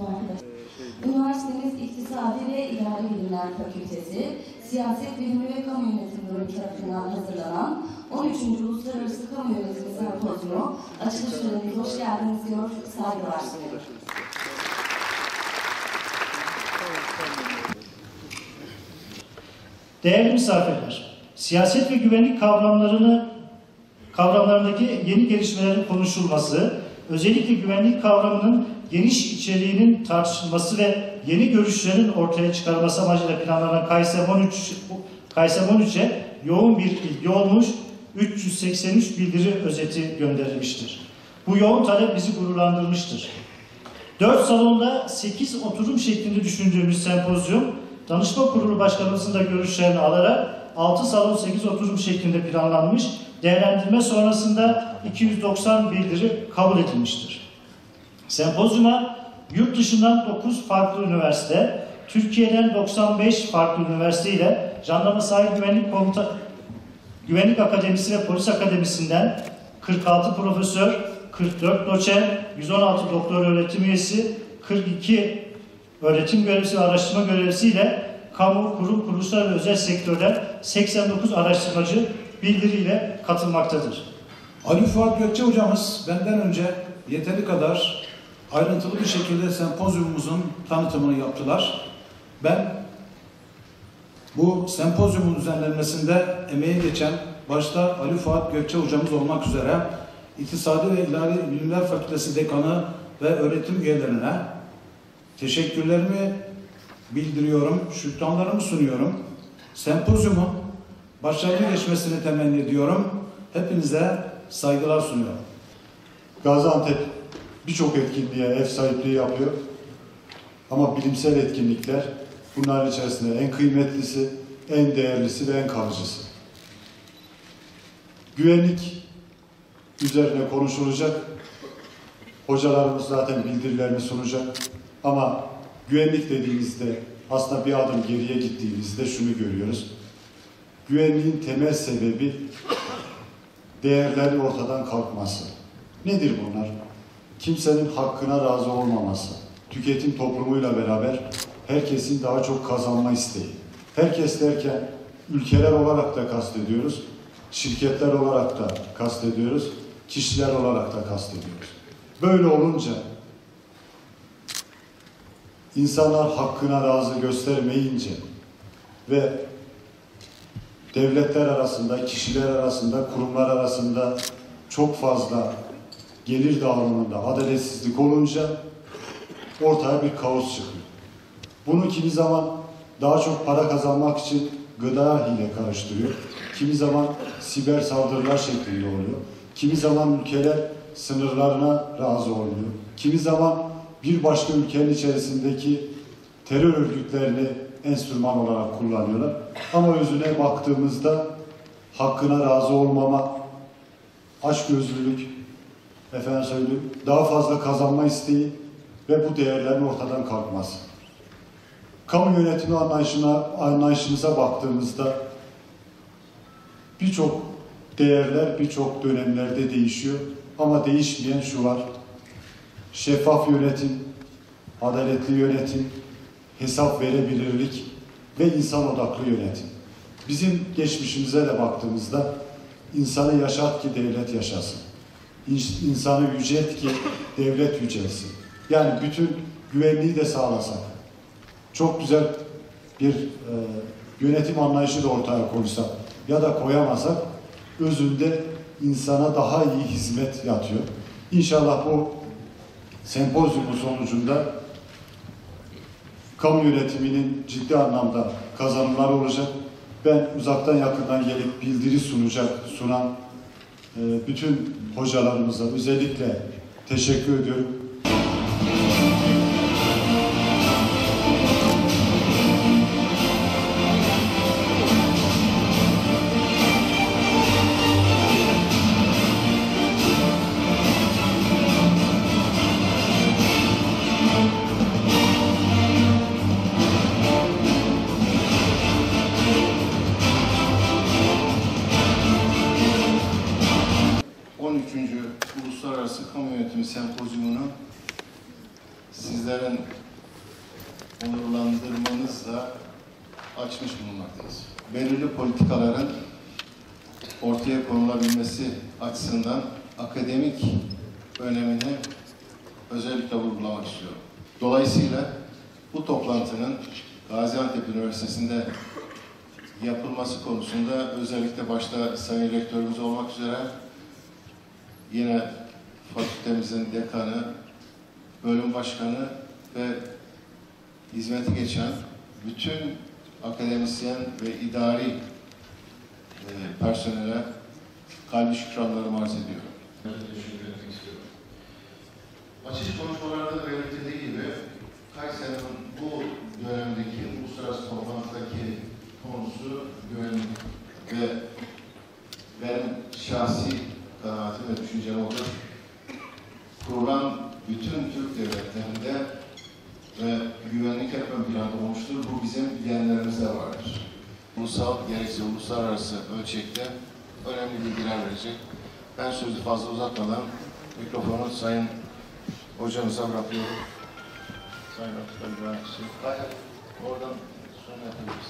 tüm arkadaşlar. Üniversitemiz İktisadi ve İdari Bilimler Fakültesi, Siyaset Bilimi ve Kamu Yönetimi Bölümü tarafından hazırlanan 13. Uluslararası Kamu Yönetimi Sempozyumu açılış törenine hoş geldiniz diyor, saygılar sunuyorum. Değerli misafirler, siyaset ve güvenlik kavramlarındaki yeni gelişmelerin konuşulması, özellikle güvenlik kavramının geniş içeriğinin tartışılması ve yeni görüşlerin ortaya çıkarılması amacıyla planlanan KSM 13'e yoğun bir ilgi olmuş, 383 bildiri özeti gönderilmiştir. Bu yoğun talep bizi gururlandırmıştır. 4 salonda 8 oturum şeklinde düşündüğümüz sempozyum, Danışma Kurulu Başkanımızın da görüşlerini alarak 6 salon 8 oturum şeklinde planlanmış, değerlendirme sonrasında 290 bildiri kabul edilmiştir. Sempozyuma yurt dışından 9 farklı üniversite, Türkiye'den 95 farklı üniversite ile Jandarma Sahil Güvenlik Akademisi ve Polis Akademisi'nden 46 profesör, 44 doçent, 116 doktor öğretim üyesi, 42 öğretim görevlisi ve araştırma görevlisi ile kamu, kurum, kuruluşlar ve özel sektörden 89 araştırmacı bildiriyle katılmaktadır. Ali Fuat Gökçe hocamız benden önce yeteri kadar ayrıntılı bir şekilde sempozyumumuzun tanıtımını yaptılar. Ben bu sempozyumun düzenlenmesinde emeği geçen başta Ali Fuat Gökçe hocamız olmak üzere İktisadi ve İdari Bilimler Fakültesi Dekanı ve öğretim üyelerine teşekkürlerimi bildiriyorum, şükranlarımı sunuyorum. Sempozyumun başarılı geçmesini temenni ediyorum. Hepinize saygılar sunuyorum. Gaziantep birçok etkinliğe ev sahipliği yapıyor. Ama bilimsel etkinlikler bunların içerisinde en kıymetlisi, en değerlisi ve en kalıcısı. Güvenlik üzerine konuşulacak. Hocalarımız zaten bildirilerini sunacak. Ama güvenlik dediğimizde aslında bir adım geriye gittiğimizde şunu görüyoruz. Güvenliğin temel sebebi değerlerin ortadan kalkması. Nedir bunlar? Kimsenin hakkına razı olmaması. Tüketim toplumuyla beraber herkesin daha çok kazanma isteği. Herkes derken ülkeler olarak da kastediyoruz, şirketler olarak da kastediyoruz, kişiler olarak da kastediyoruz. Böyle olunca insanlar hakkına razı göstermeyince ve devletler arasında, kişiler arasında, kurumlar arasında çok fazla gelir dağılımında adaletsizlik olunca ortaya bir kaos çıkıyor. Bunu kimi zaman daha çok para kazanmak için gıda ile karıştırıyor. Kimi zaman siber saldırılar şeklinde oluyor. Kimi zaman ülkeler sınırlarına razı olmuyor. Kimi zaman bir başka ülkenin içerisindeki terör örgütlerini enstrüman olarak kullanıyorlar. Ama özüne baktığımızda hakkına razı olmama, açgözlülük, efendim söyleyeyim, daha fazla kazanma isteği ve bu değerlerin ortadan kalkması. Kamu yönetimi anlayışımıza baktığımızda birçok değerler birçok dönemlerde değişiyor. Ama değişmeyen şu var. Şeffaf yönetim, adaletli yönetim, hesap verebilirlik ve insan odaklı yönetim. Bizim geçmişimize de baktığımızda insanı yaşat ki devlet yaşasın. İnsanı yücelt ki devlet yücelsin. Yani bütün güvenliği de sağlasak, çok güzel bir yönetim anlayışı da ortaya koysak ya da koyamasak, özünde insana daha iyi hizmet yatıyor. İnşallah bu sempozyumun sonucunda kamu yönetiminin ciddi anlamda kazanımları olacak. Ben uzaktan yakından gelip bildiri sunan bütün hocalarımıza özellikle teşekkür ediyorum. 13. Uluslararası Kamu Yönetimi Sempozyumunu sizlere sizlerin onurlandırmanızla açmış bulunmaktayız. Belirli politikaların ortaya konulabilmesi açısından akademik önemini özellikle vurgulamak istiyorum. Dolayısıyla bu toplantının Gaziantep Üniversitesi'nde yapılması konusunda özellikle başta Sayın Rektörümüz olmak üzere yine fakültemizin dekanı, bölüm başkanı ve hizmeti geçen bütün akademisyen ve idari personele kalbi şükranlarımı arz ediyorum. Teşekkür etmek istiyorum. Açış konuşmalarda da belirtildiği gibi Kayseri'nin bu dönemdeki uluslararası toplantıdaki konusu güvenlik ve benim şahsi kanaatim ve düşüncem olur. Kurulan bütün Türk devletlerinde ve güvenlik hep ön planda olmuştur. Bu bizim genlerimizde vardır. Ulusal gerekse uluslararası ölçekte önemli bilgiler verecek. Ben sözü fazla uzatmadan mikrofonu Sayın Hocamıza bırakıyorum. Sayın Atatürk Mühendisi. Oradan sonra yapabiliriz.